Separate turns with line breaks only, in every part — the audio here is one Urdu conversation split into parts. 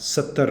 70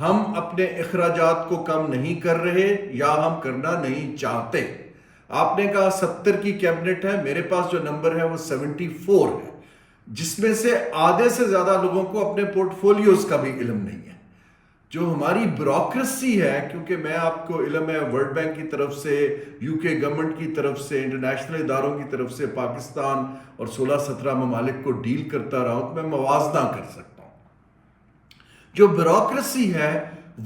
ہم اپنے اخراجات کو کم نہیں کر رہے یا ہم کرنا نہیں چاہتے. آپ نے کہا 70 کی کیبنٹ ہے، میرے پاس جو نمبر ہے وہ 74 ہے، جس میں سے آدھے سے زیادہ لوگوں کو اپنے پورٹ فولیوز کا بھی علم نہیں ہے. جو ہماری بیوروکریسی ہے، کیونکہ میں آپ کو علم ہے ورلڈ بینک کی طرف سے، یو کے گورنمنٹ کی طرف سے، انٹرنیشنل اداروں کی طرف سے پاکستان اور 16-17 ممالک کو ڈیل کرتا رہا ہوں، تو میں موازنہ کر سکتا ہوں. جو بیوروکریسی ہے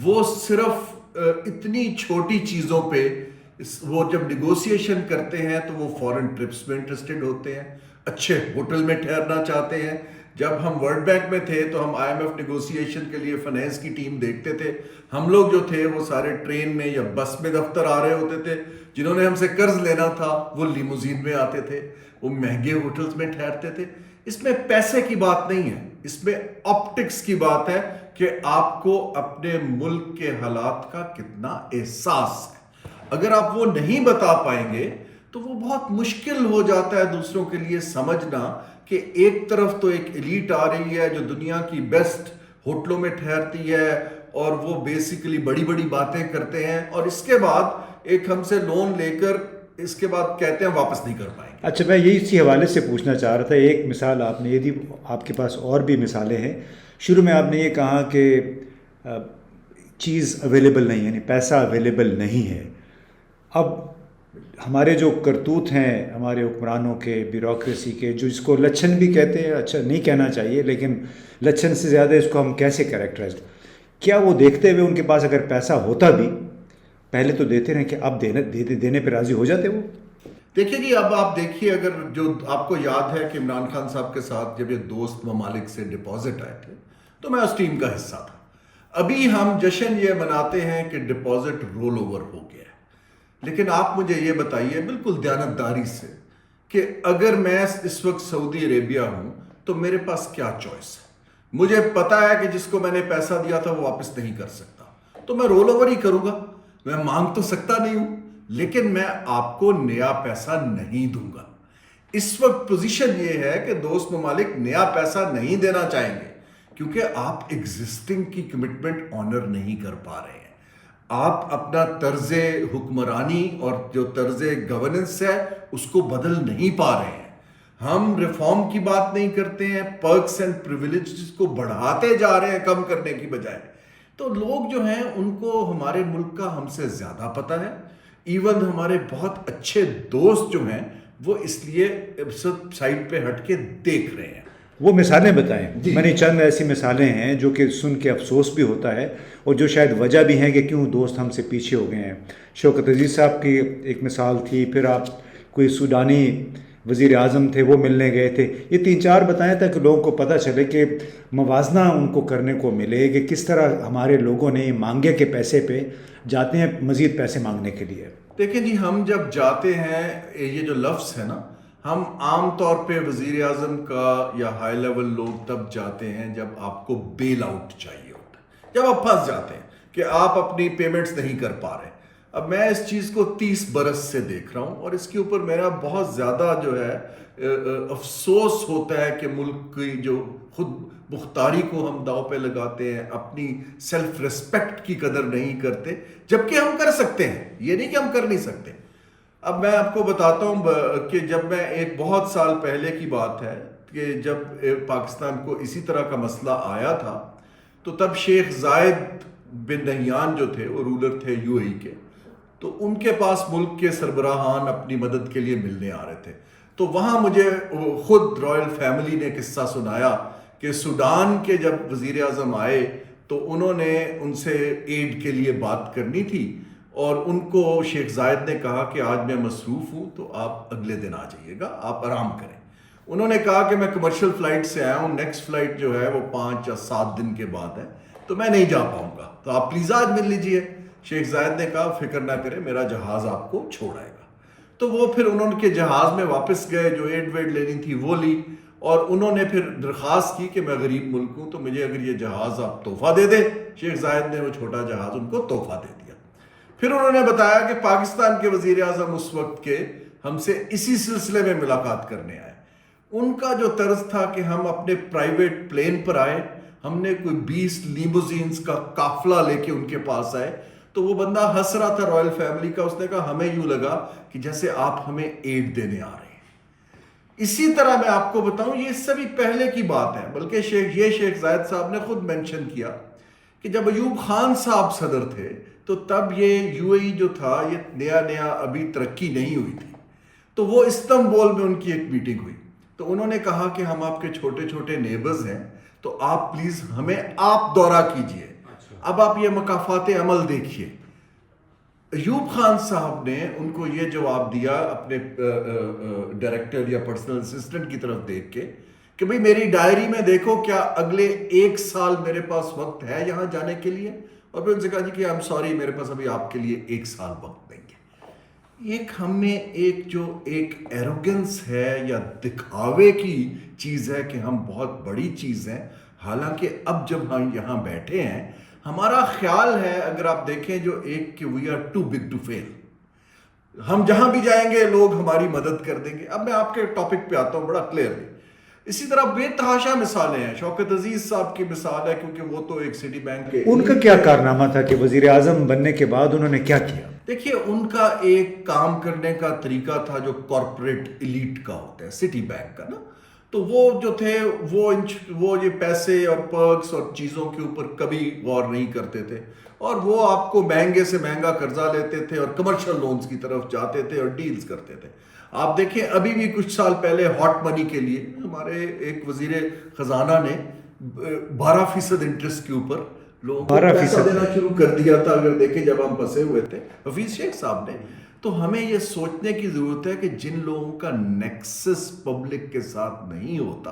وہ صرف اتنی چھوٹی چیزوں پہ، وہ جب نیگوسیشن کرتے ہیں تو وہ فورن ٹرپس میں انٹرسٹڈ ہوتے ہیں، اچھے ہوٹل میں ٹھہرنا چاہتے ہیں. جب ہم ورلڈ بینک میں تھے تو ہم آئی ایم ایف نیگوسیشن کے لیے فائنینس کی ٹیم دیکھتے تھے. ہم لوگ جو تھے وہ سارے ٹرین میں یا بس میں دفتر آ رہے ہوتے تھے. جنہوں نے ہم سے قرض لینا تھا وہ لیموزین میں آتے تھے، وہ مہنگے ہوٹلز میں ٹھہرتے تھے. اس میں پیسے کی بات نہیں ہے، اس میں آپٹکس کی بات ہے کہ آپ کو اپنے ملک کے حالات کا کتنا احساس ہے. اگر آپ وہ نہیں بتا پائیں گے تو وہ بہت مشکل ہو جاتا ہے دوسروں کے لیے سمجھنا کہ ایک طرف تو ایک ایلیٹ آ رہی ہے جو دنیا کی بیسٹ ہوٹلوں میں ٹھہرتی ہے اور وہ بیسیکلی بڑی بڑی باتیں کرتے ہیں، اور اس کے بعد ایک ہم سے لون لے کر اس کے بعد کہتے ہیں واپس نہیں کر پائیں گے.
اچھا، میں یہی اسی حوالے سے پوچھنا چاہ رہا تھا. ایک مثال آپ نے یہ دی، آپ کے پاس اور بھی مثالیں ہیں. شروع میں آپ نے یہ کہا کہ چیز اویلیبل نہیں ہے، یعنی پیسہ اویلیبل نہیں ہے. اب ہمارے جو کرتوت ہیں ہمارے حکمرانوں کے، بیوروکریسی کے، جو اس کو لچھن بھی کہتے ہیں، اچھا نہیں کہنا چاہیے لیکن لچھن سے زیادہ اس کو ہم کیسے کریکٹرائز، کیا وہ دیکھتے ہوئے ان کے پاس اگر پیسہ ہوتا بھی پہلے تو دیتے رہیں کہ اب دینے پہ راضی ہو جاتے وہ؟
دیکھیے جی، اب آپ دیکھیے، اگر جو آپ کو یاد ہے کہ عمران خان صاحب کے ساتھ جب یہ دوست ممالک سے ڈپازٹ آئے تھے تو میں اس ٹیم کا حصہ تھا. ابھی ہم جشن یہ مناتے ہیں کہ ڈپازٹ رول اوور ہو گیا ہے، لیکن آپ مجھے یہ بتائیے بالکل دیانتداری سے کہ اگر میں اس وقت سعودی عربیہ ہوں تو میرے پاس کیا چوائس ہے؟ مجھے پتا ہے کہ جس کو میں نے پیسہ دیا تھا وہ واپس نہیں کر سکتا، تو میں رول اوور ہی کروں گا. میں مانگ تو سکتا نہیں ہوں لیکن میں آپ کو نیا پیسہ نہیں دوں گا. اس وقت پوزیشن یہ ہے کہ دوست ممالک نیا پیسہ نہیں دینا چاہیں گے کیونکہ آپ ایگزسٹنگ کی کمٹمنٹ آنر نہیں کر پا رہے ہیں. آپ اپنا طرز حکمرانی اور جو طرز گورننس ہے اس کو بدل نہیں پا رہے ہیں. ہم ریفارم کی بات نہیں کرتے ہیں، پرکس اینڈ پریویلیجز کو بڑھاتے جا رہے ہیں کم کرنے کی بجائے. تو لوگ جو ہیں ان کو ہمارے ملک کا ہم سے زیادہ پتہ ہے. ایون ہمارے بہت اچھے دوست جو ہیں وہ اس لیے سائٹ پہ ہٹ کے دیکھ رہے ہیں.
وہ مثالیں بتائیں. میں نے چند ایسی مثالیں ہیں جو کہ سن کے افسوس بھی ہوتا ہے اور جو شاید وجہ بھی ہیں کہ کیوں دوست ہم سے پیچھے ہو گئے ہیں. شوکت عزیز صاحب کی ایک مثال تھی، پھر آپ کوئی سوڈانی وزیر اعظم تھے وہ ملنے گئے تھے. یہ 3-4 بتائیں تاکہ لوگوں کو پتہ چلے کہ موازنہ ان کو کرنے کو ملے کہ کس طرح ہمارے لوگوں نے مانگے کے پیسے پہ جاتے ہیں مزید پیسے مانگنے کے لیے.
دیکھیں جی، ہم جب جاتے ہیں، یہ جو لفظ ہے نا، ہم عام طور پہ وزیر اعظم کا یا ہائی لیول لوگ تب جاتے ہیں جب آپ کو بیل آؤٹ چاہیے ہوتا ہے، جب آپ پھنس جاتے ہیں کہ آپ اپنی پیمنٹس نہیں کر پا رہے. اب میں اس چیز کو 30 برس سے دیکھ رہا ہوں اور اس کے اوپر میرا بہت زیادہ جو ہے افسوس ہوتا ہے کہ ملک کی جو خود مختاری کو ہم داؤ پہ لگاتے ہیں، اپنی سیلف ریسپیکٹ کی قدر نہیں کرتے، جبکہ ہم کر سکتے ہیں. یہ نہیں کہ ہم کر نہیں سکتے. اب میں آپ کو بتاتا ہوں کہ جب میں ایک بہت سال پہلے کی بات ہے کہ جب پاکستان کو اسی طرح کا مسئلہ آیا تھا تو تب شیخ زائد بن نہیان جو تھے وہ رولر تھے یو اے ای کے، تو ان کے پاس ملک کے سربراہان اپنی مدد کے لیے ملنے آ رہے تھے. تو وہاں مجھے خود رائل فیملی نے قصہ سنایا کہ سوڈان کے جب وزیر اعظم آئے تو انہوں نے ان سے ایڈ کے لیے بات کرنی تھی اور ان کو شیخ زائد نے کہا کہ آج میں مصروف ہوں تو آپ اگلے دن آ جائیے گا، آپ آرام کریں. انہوں نے کہا کہ میں کمرشل فلائٹ سے آیا ہوں، نیکسٹ فلائٹ جو ہے وہ 5 یا 7 دن کے بعد ہے تو میں نہیں جا پاؤں گا، تو آپ پلیز آج مل لیجئے. شیخ زائد نے کہا فکر نہ کریں، میرا جہاز آپ کو چھوڑ آئے گا. تو وہ پھر انہوں کے جہاز میں واپس گئے، جو ایڈ ویڈ لینی تھی وہ لی، اور انہوں نے پھر درخواست کی کہ میں غریب ملک ہوں تو مجھے اگر یہ جہاز آپ تحفہ دے دیں. شیخ زائد نے وہ چھوٹا جہاز ان کو تحفہ دے دیا. پھر انہوں نے بتایا کہ پاکستان کے وزیر اعظم اس وقت کے ہم سے اسی سلسلے میں ملاقات کرنے آئے. ان کا جو طرز تھا کہ ہم اپنے پرائیویٹ پلین پر آئے، ہم نے کوئی 20 لیموزینز کا قافلہ لے کے ان کے پاس آئے تو وہ بندہ ہنس رہا تھا رائل فیملی کا. اس نے کہا ہمیں یوں لگا کہ جیسے آپ ہمیں ایڈ دینے آ رہے ہیں. اسی طرح میں آپ کو بتاؤں یہ اس سے بھی پہلے کی بات ہے, بلکہ شیخ زائد صاحب نے خود مینشن کیا کہ جب ایوب خان صاحب صدر تھے تو تب یہ یو اے ای جو تھا یہ نیا ابھی ترقی نہیں ہوئی تھی. تو وہ استنبول میں ان کی ایک میٹنگ ہوئی تو انہوں نے کہا کہ ہم آپ کے چھوٹے چھوٹے نیبرز ہیں تو آپ پلیز ہمیں آپ دورہ کیجئے. اب آپ یہ مکافات عمل دیکھیے. ایوب خان صاحب نے ان کو یہ جواب دیا اپنے ڈائریکٹر یا پرسنل اسسٹنٹ کی طرف دیکھ کے کہ بھئی میری ڈائری میں دیکھو کیا اگلے 1 سال میرے پاس وقت ہے یہاں جانے کے لیے. اور پھر ان سے کہا جی کہ سوری میرے پاس ابھی آپ کے لیے 1 سال وقت نہیں ہے. ایک ہم نے ایک ایروگنس ہے یا دکھاوے کی چیز ہے کہ ہم بہت بڑی چیز ہیں, حالانکہ اب جب ہم یہاں بیٹھے ہیں ہمارا خیال ہے, اگر آپ دیکھیں جو ایک کہ we are too big to fail, ہم جہاں بھی جائیں گے لوگ ہماری مدد کر دیں گے. اب میں آپ کے ٹاپک پہ آتا ہوں بڑا کلیئرلی. اسی طرح بے تحاشا مثالیں ہیں. شوکت عزیز صاحب کی مثال ہے کیونکہ وہ تو ایک سٹی بینک کے,
ان کا کیا کارنامہ تھا کہ وزیر اعظم بننے کے بعد انہوں نے کیا کیا؟
دیکھیے ان کا ایک کام کرنے کا طریقہ تھا جو کارپوریٹ ایلیٹ کا ہوتا ہے, سٹی بینک کا نا. تو وہ جو تھے وہ یہ پیسے اور پرکس اور چیزوں کے اوپر کبھی غور نہیں کرتے تھے, اور وہ آپ کو مہنگے سے مہنگا قرضہ لیتے تھے اور کمرشل لونز کی طرف جاتے تھے اور ڈیلز کرتے تھے. آپ دیکھیں ابھی بھی کچھ سال پہلے ہاٹ منی کے لیے ہمارے ایک وزیر خزانہ نے 12% انٹرسٹ کے اوپر لوگوں کو پیسہ دینا شروع کر دیا تھا. اگر دیکھیں جب ہم پھنسے ہوئے تھے حفیظ شیخ صاحب نے. تو ہمیں یہ سوچنے کی ضرورت ہے کہ جن لوگوں کا نیکسس پبلک کے ساتھ نہیں ہوتا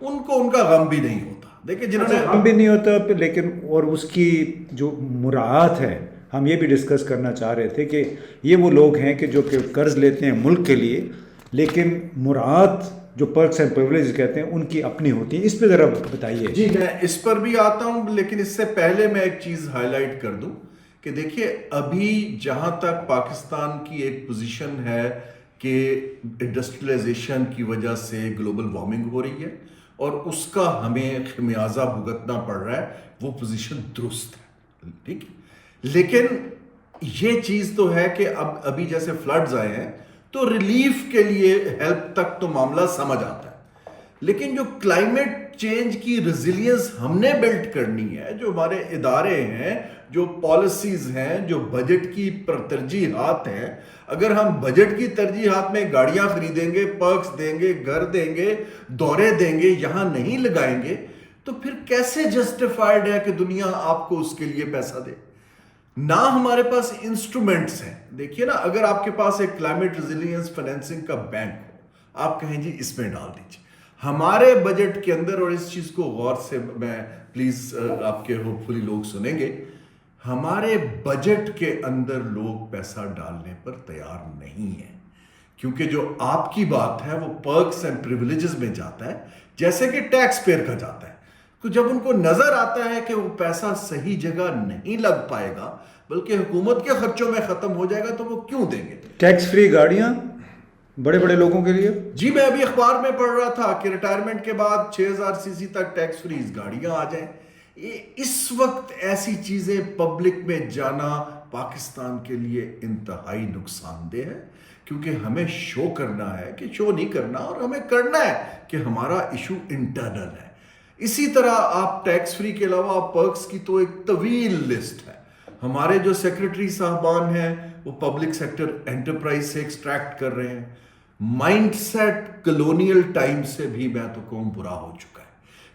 ان کو ان کا غم بھی نہیں ہوتا. دیکھیں جنہوں نے
غم بھی نہیں ہوتا, لیکن اور اس کی جو مراعات ہے ہم یہ بھی ڈسکس کرنا چاہ رہے تھے کہ یہ وہ لوگ ہیں کہ جو کہ قرض لیتے ہیں ملک کے لیے, لیکن مراعات جو پرکس اینڈ پریولیج کہتے ہیں ان کی اپنی ہوتی ہیں. اس پہ ذرا بتائیے.
جی میں اس پر بھی آتا ہوں, لیکن اس سے پہلے میں ایک چیز ہائی لائٹ کر دوں کہ دیکھیے ابھی جہاں تک پاکستان کی ایک پوزیشن ہے کہ انڈسٹریلائزیشن کی وجہ سے گلوبل وارمنگ ہو رہی ہے اور اس کا ہمیں خمیازہ بھگتنا پڑ رہا ہے, وہ پوزیشن درست ہے, ٹھیک. لیکن یہ چیز تو ہے کہ ابھی جیسے فلڈز آئے ہیں تو ریلیف کے لیے ہیلپ تک تو معاملہ سمجھ آتا ہے, لیکن جو کلائمیٹ چینج کی ریزیلینس ہم نے بلڈ کرنی ہے, جو ہمارے ادارے ہیں, جو پالیسیز ہیں, جو بجٹ کی ترجیحات ہیں, اگر ہم بجٹ کی ترجیحات میں گاڑیاں خریدیں گے, پرکس دیں گے, گھر دیں گے, دورے دیں گے, یہاں نہیں لگائیں گے تو پھر کیسے جسٹیفائڈ ہے کہ دنیا آپ کو اس کے لیے پیسہ دے؟ نہ ہمارے پاس انسٹرومنٹس ہیں. دیکھیے نا, اگر آپ کے پاس ایک کلائمیٹ ریزیلینس فائنینسنگ کا بینک ہو, آپ کہیں جی اس میں ڈال دیجیے. ہمارے بجٹ کے اندر, اور اس چیز کو غور سے میں پلیز آپ کے ہوپ فلی لوگ سنیں گے, ہمارے بجٹ کے اندر لوگ پیسہ ڈالنے پر تیار نہیں ہیں, کیونکہ جو آپ کی بات ہے وہ پرکس اینڈ پریولیجز میں جاتا ہے جیسے کہ ٹیکس پیئر کا جاتا ہے. تو جب ان کو نظر آتا ہے کہ وہ پیسہ صحیح جگہ نہیں لگ پائے گا بلکہ حکومت کے خرچوں میں ختم ہو جائے گا تو وہ کیوں دیں گے؟
ٹیکس فری گاڑیاں بڑے بڑے لوگوں کے لیے.
جی میں ابھی اخبار میں پڑھ رہا تھا کہ ریٹائرمنٹ کے بعد 6000 سی سی تک ٹیکس فری گاڑیاں آ جائیں. اس وقت ایسی چیزیں پبلک میں جانا پاکستان کے لیے انتہائی نقصان دہ ہے, کیونکہ ہمیں شو کرنا ہے کہ شو نہیں کرنا, اور ہمیں کرنا ہے کہ ہمارا ایشو انٹرنل ہے. اسی طرح آپ ٹیکس فری کے علاوہ پرکس کی تو ایک طویل لسٹ ہے. ہمارے جو سیکرٹری صاحبان ہیں وہ پبلک سیکٹر انٹرپرائز سے ایکسٹریکٹ کر رہے ہیں. مائنڈ سیٹ کلونیل ٹائم سے بھی میں تو کہوں برا ہو چکا ہے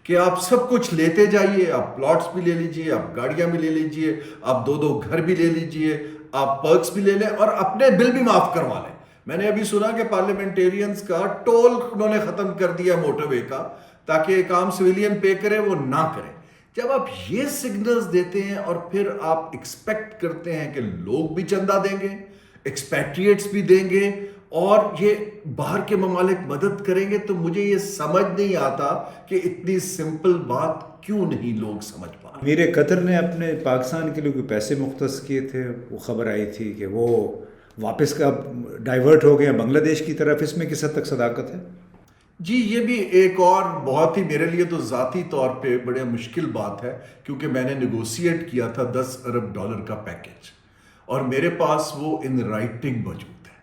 کہ آپ سب کچھ لیتے جائیے, آپ پلاٹس بھی لے لیجئے, آپ گاڑیاں بھی لے لیجئے, آپ 2 گھر بھی لے لیجئے, آپ پرکس بھی لے لیں اور اپنے بل بھی معاف کروا لیں. میں نے ابھی سنا کہ پارلیمنٹیرینز کا ٹول انہوں نے ختم کر دیا موٹر وے کا, تاکہ ایک عام سویلین پے کرے وہ نہ کرے. جب آپ یہ سگنلز دیتے ہیں اور پھر آپ ایکسپیکٹ کرتے ہیں کہ لوگ بھی چندہ دیں گے, ایکسپیٹریٹس بھی دیں گے اور یہ باہر کے ممالک مدد کریں گے, تو مجھے یہ سمجھ نہیں آتا کہ اتنی سمپل بات کیوں نہیں لوگ سمجھ پا رہے.
امیر قطر نے اپنے پاکستان کے لیے کوئی پیسے مختص کیے تھے, وہ خبر آئی تھی کہ وہ واپس کا ڈائیورٹ ہو گئے بنگلہ دیش کی طرف. اس میں کس حد تک صداقت ہے؟
جی یہ بھی ایک اور بہت ہی میرے لیے تو ذاتی طور پہ بڑے مشکل بات ہے، کیونکہ میں نے نیگوسیٹ کیا تھا $10 ارب کا پیکیج، اور میرے پاس وہ ان رائٹنگ موجود ہے،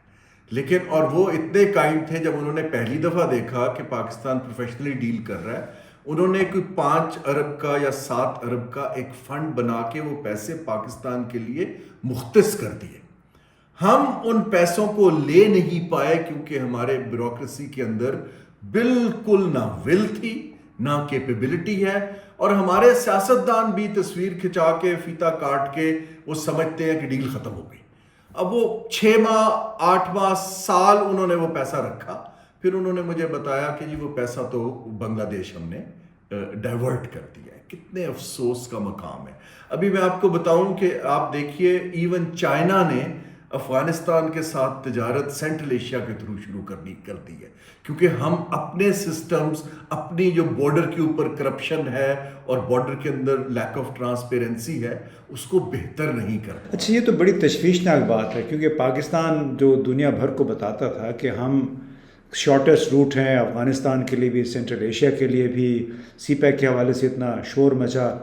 لیکن اور وہ اتنے کائنڈ تھے، جب انہوں نے پہلی دفعہ دیکھا کہ پاکستان پروفیشنلی ڈیل کر رہا ہے، انہوں نے کوئی 5 ارب کا یا 7 ارب کا ایک فنڈ بنا کے وہ پیسے پاکستان کے لیے مختص کر دیے۔ ہم ان پیسوں کو لے نہیں پائے کیونکہ ہمارے بیوروکریسی کے اندر بالکل نہ ول تھی، نہ کیپیبلٹی ہے، اور ہمارے سیاستدان بھی تصویر کھچا کے فیتا کاٹ کے وہ سمجھتے ہیں کہ ڈیل ختم ہو گئی۔ اب وہ 6 ماہ 8 ماہ سال انہوں نے وہ پیسہ رکھا، پھر انہوں نے مجھے بتایا کہ جی وہ پیسہ تو بنگلہ دیش ہم نے ڈائیورٹ کر دیا ہے۔ کتنے افسوس کا مقام ہے۔ ابھی میں آپ کو بتاؤں کہ آپ دیکھیے ایون چائنا نے افغانستان کے ساتھ تجارت سینٹرل ایشیا کے تھرو شروع کر دی ہے، کیونکہ ہم اپنے سسٹمز، اپنی جو بارڈر کے اوپر کرپشن ہے اور بارڈر کے اندر لیک آف ٹرانسپیرنسی ہے، اس کو بہتر نہیں کرتے۔
اچھا، یہ تو بڑی تشویشناک بات ہے، کیونکہ پاکستان جو دنیا بھر کو بتاتا تھا کہ ہم شارٹیسٹ روٹ ہیں افغانستان کے لیے بھی، سینٹرل ایشیا کے لیے بھی، سی پیک کے حوالے سے اتنا شور مچا،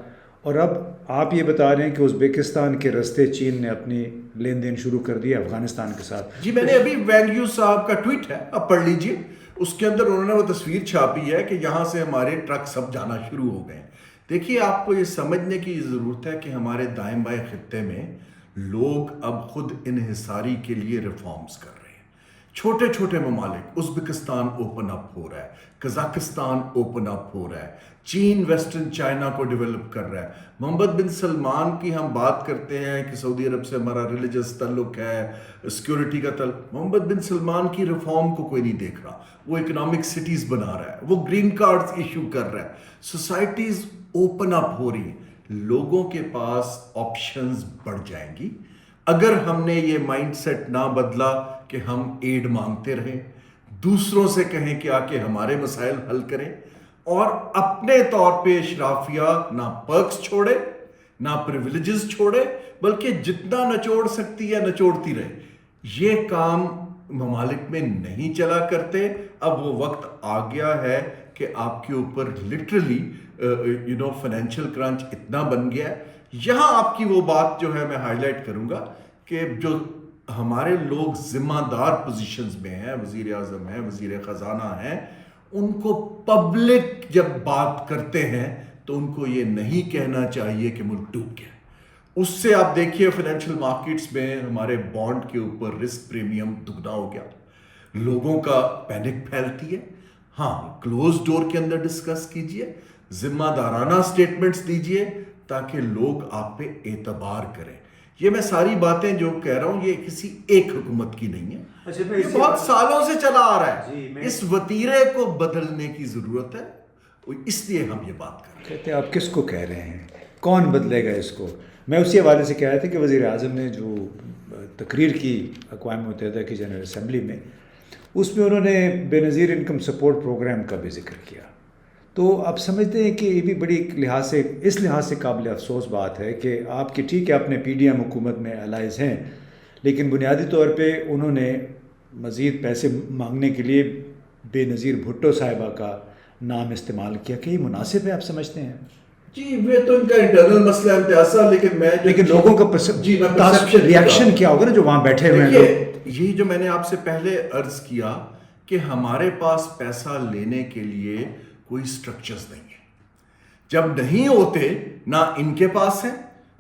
اور اب آپ یہ بتا رہے ہیں کہ ازبیکستان کے رستے چین نے اپنی لین دین شروع کر دیا افغانستان کے ساتھ۔
جی میں نے ابھی وینگ یو صاحب کا ٹویٹ ہے، آپ پڑھ لیجئے، اس کے اندر انہوں نے وہ تصویر چھاپی ہے کہ یہاں سے ہمارے ٹرک سب جانا شروع ہو گئے ہیں۔ دیکھیے آپ کو یہ سمجھنے کی ضرورت ہے کہ ہمارے دائیں بائیں خطے میں لوگ اب خود انحصاری کے لیے ریفارمز کر رہے ہیں۔ چھوٹے چھوٹے ممالک، ازبکستان اوپن اپ ہو رہا ہے، قزاقستان اوپن اپ ہو رہا ہے، چین ویسٹرن چائنا کو ڈیولپ کر رہا ہے۔ محمد بن سلمان کی ہم بات کرتے ہیں کہ سعودی عرب سے ہمارا ریلیجس تعلق ہے، سیکورٹی کا تعلق، محمد بن سلمان کی ریفارم کو کوئی نہیں دیکھ رہا۔ وہ اکنامک سٹیز بنا رہا ہے، وہ گرین کارڈز ایشو کر رہا ہے، سوسائٹیز اوپن اپ ہو رہی ہیں، لوگوں کے پاس آپشنز بڑھ جائیں گی اگر ہم نے یہ مائنڈ سیٹ نہ بدلا کہ ہم ایڈ مانگتے رہیں، دوسروں سے کہیں کہ آ کے ہمارے مسائل حل کریں، اور اپنے طور پہ اشرافیہ نہ پرکس چھوڑے نہ پریویلیجز چھوڑے، بلکہ جتنا نچوڑ سکتی ہے نچوڑتی رہے۔ یہ کام ممالک میں نہیں چلا کرتے۔ اب وہ وقت آ گیا ہے کہ آپ کے اوپر لٹرلی فائنینشیل کرنچ اتنا بن گیا ہے۔ یہاں آپ کی وہ بات جو ہے میں ہائی لائٹ کروں گا کہ جو ہمارے لوگ ذمہ دار پوزیشنز میں ہیں، وزیر اعظم ہیں، وزیر خزانہ ہیں، ان کو پبلک جب بات کرتے ہیں تو ان کو یہ نہیں کہنا چاہیے کہ ملک ڈوب گیا۔ اس سے آپ دیکھیے فائنینشیل مارکیٹس میں ہمارے بانڈ کے اوپر رسک پریمیم دگنا ہو گیا، لوگوں کا پینک پھیلتی ہے۔ ہاں، کلوز ڈور کے اندر ڈسکس کیجئے، ذمہ دارانہ سٹیٹمنٹس دیجئے تاکہ لوگ آپ پہ اعتبار کریں۔ یہ میں ساری باتیں جو کہہ رہا ہوں یہ کسی ایک حکومت کی نہیں ہے، یہ بہت سالوں سے چلا آ رہا ہے۔ اس وتیرے کو بدلنے کی ضرورت ہے، اس لیے ہم یہ بات کر رہے ہیں۔
کہتے ہیں آپ کس کو کہہ رہے ہیں، کون بدلے گا اس کو؟ میں اسی حوالے سے کہہ رہا تھا کہ وزیر اعظم نے جو تقریر کی اقوام متحدہ کی جنرل اسمبلی میں، اس میں انہوں نے بے نظیر انکم سپورٹ پروگرام کا بھی ذکر کیا۔ تو آپ سمجھتے ہیں کہ یہ بھی بڑی اس لحاظ سے قابل افسوس بات ہے کہ آپ کی ٹھیک ہے اپنے پی ڈی ایم حکومت میں الائز ہیں، لیکن بنیادی طور پہ انہوں نے مزید پیسے مانگنے کے لیے بے نظیر بھٹو صاحبہ کا نام استعمال کیا۔ کہ یہ مناسب ہے آپ سمجھتے ہیں؟
جی یہ تو ان کا انٹرنل مسئلہ امتیازہ، لیکن
لوگوں کا ریاکشن کیا ہوگا نا جو وہاں بیٹھے ہوئے ہیں؟
یہی جو میں نے آپ سے پہلے عرض کیا کہ ہمارے پاس پیسہ لینے کے لیے کوئی سٹرکچرز نہیں ہے۔ جب نہیں ہوتے نہ ان کے پاس ہے،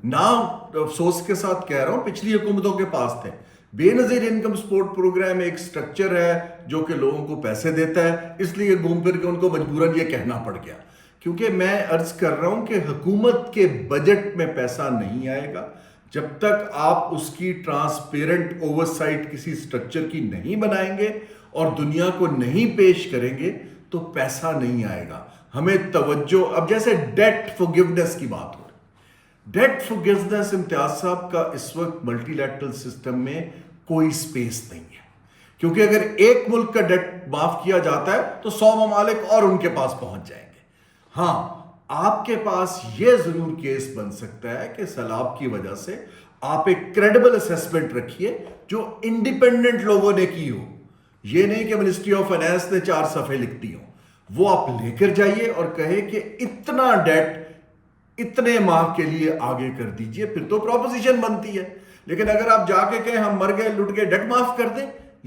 نہ افسوس کے ساتھ کہہ رہا ہوں پچھلی حکومتوں کے پاس تھے۔ بے نظیر انکم سپورٹ پروگرام ایک سٹرکچر ہے جو کہ لوگوں کو پیسے دیتا ہے، اس لیے گھوم پھر کے ان کو مجبوراً یہ کہنا پڑ گیا، کیونکہ میں عرض کر رہا ہوں کہ حکومت کے بجٹ میں پیسہ نہیں آئے گا جب تک آپ اس کی ٹرانسپیرنٹ اوورسائٹ کسی سٹرکچر کی نہیں بنائیں گے اور دنیا کو نہیں پیش کریں گے تو پیسہ نہیں آئے گا۔ ہمیں توجہ، اب جیسے ڈیٹ فورگیونیس کی بات ہو رہی، ڈیٹ فورگیونیس امتیاز صاحب کا اس وقت ملٹی لیٹرل سسٹم میں کوئی سپیس نہیں ہے، کیونکہ اگر ایک ملک کا ڈیٹ معاف کیا جاتا ہے تو 100 ممالک اور ان کے پاس پہنچ جائیں گے۔ ہاں، آپ کے پاس یہ ضرور کیس بن سکتا ہے کہ سیلاب کی وجہ سے آپ ایک کریڈیبل اسیسمنٹ رکھیے جو انڈیپینڈنٹ لوگوں نے کی ہو یہ نہیں کہ منسٹری آف فائنانس نے 4 صفحے لکھتی ہوں. وہ آپ لے کر جائیے اور کہے کہ اتنا ڈیٹ اتنے ماہ کے لیے آگے کر دیجئے, پھر تو پروپوزیشن بنتی ہے. لیکن اگر آپ جا کے کہیں ہم مر گئے لٹ گئے ڈیٹ معاف کر دیں,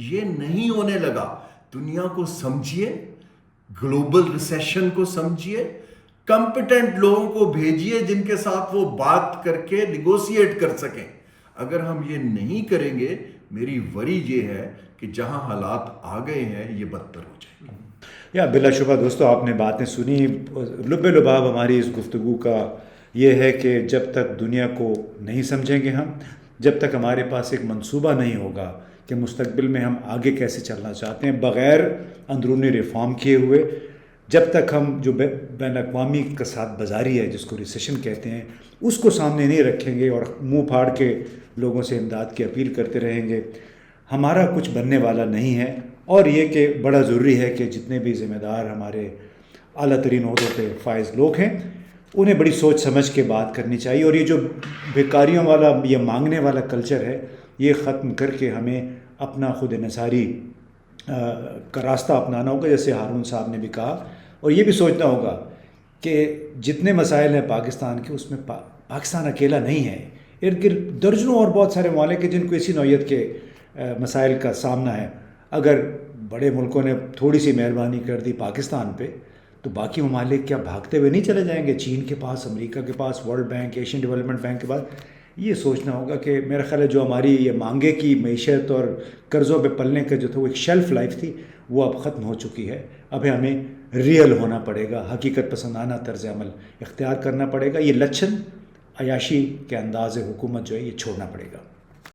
یہ نہیں ہونے لگا. دنیا کو سمجھیے, گلوبل ریسیشن کو سمجھیے, کمپیٹنٹ لوگوں کو بھیجیے جن کے ساتھ وہ بات کر کے نیگوسیٹ کر سکیں. اگر ہم یہ نہیں کریں گے, میری وری یہ ہے کہ جہاں حالات آ گئے ہیں یہ بدتر ہو جائیں گے.
یا بلا شبہ دوستو آپ نے باتیں سنی. لب لباب ہماری اس گفتگو کا یہ ہے کہ جب تک دنیا کو نہیں سمجھیں گے ہم, جب تک ہمارے پاس ایک منصوبہ نہیں ہوگا کہ مستقبل میں ہم آگے کیسے چلنا چاہتے ہیں بغیر اندرونی ریفارم کیے ہوئے, جب تک ہم جو بین الاقوامی کساد بازاری ہے جس کو ریسیشن کہتے ہیں اس کو سامنے نہیں رکھیں گے اور منہ پھاڑ کے لوگوں سے امداد کی اپیل کرتے رہیں گے, ہمارا کچھ بننے والا نہیں ہے. اور یہ کہ بڑا ضروری ہے کہ جتنے بھی ذمہ دار ہمارے اعلیٰ ترین عہدوں پہ فائز لوگ ہیں انہیں بڑی سوچ سمجھ کے بات کرنی چاہیے, اور یہ جو بیکاریوں والا یہ مانگنے والا کلچر ہے یہ ختم کر کے ہمیں اپنا خود انحصاری کا راستہ اپنانا ہوگا, جیسے ہارون صاحب نے بھی کہا. اور یہ بھی سوچنا ہوگا کہ جتنے مسائل ہیں پاکستان کے اس میں پاکستان اکیلا نہیں ہے, ارد گرد درجنوں اور بہت سارے ممالک ہیں جن کو اسی نوعیت کے مسائل کا سامنا ہے. اگر بڑے ملکوں نے تھوڑی سی مہربانی کر دی پاکستان پہ تو باقی ممالک کیا بھاگتے ہوئے نہیں چلے جائیں گے چین کے پاس, امریکہ کے پاس, world bank, Asian development bank کے پاس. یہ سوچنا ہوگا کہ میرا خیال ہے جو ہماری یہ مانگے کی معیشت اور قرضوں پہ پلنے کا جو تھا وہ ایک شیلف لائف تھی وہ اب ختم ہو چکی ہے. اب ہمیں ریئل ہونا پڑے گا, حقیقت پسندانہ طرز عمل اختیار کرنا پڑے گا. یہ لچھن عیاشی کے انداز حکومت جو ہے یہ چھوڑنا پڑے گا.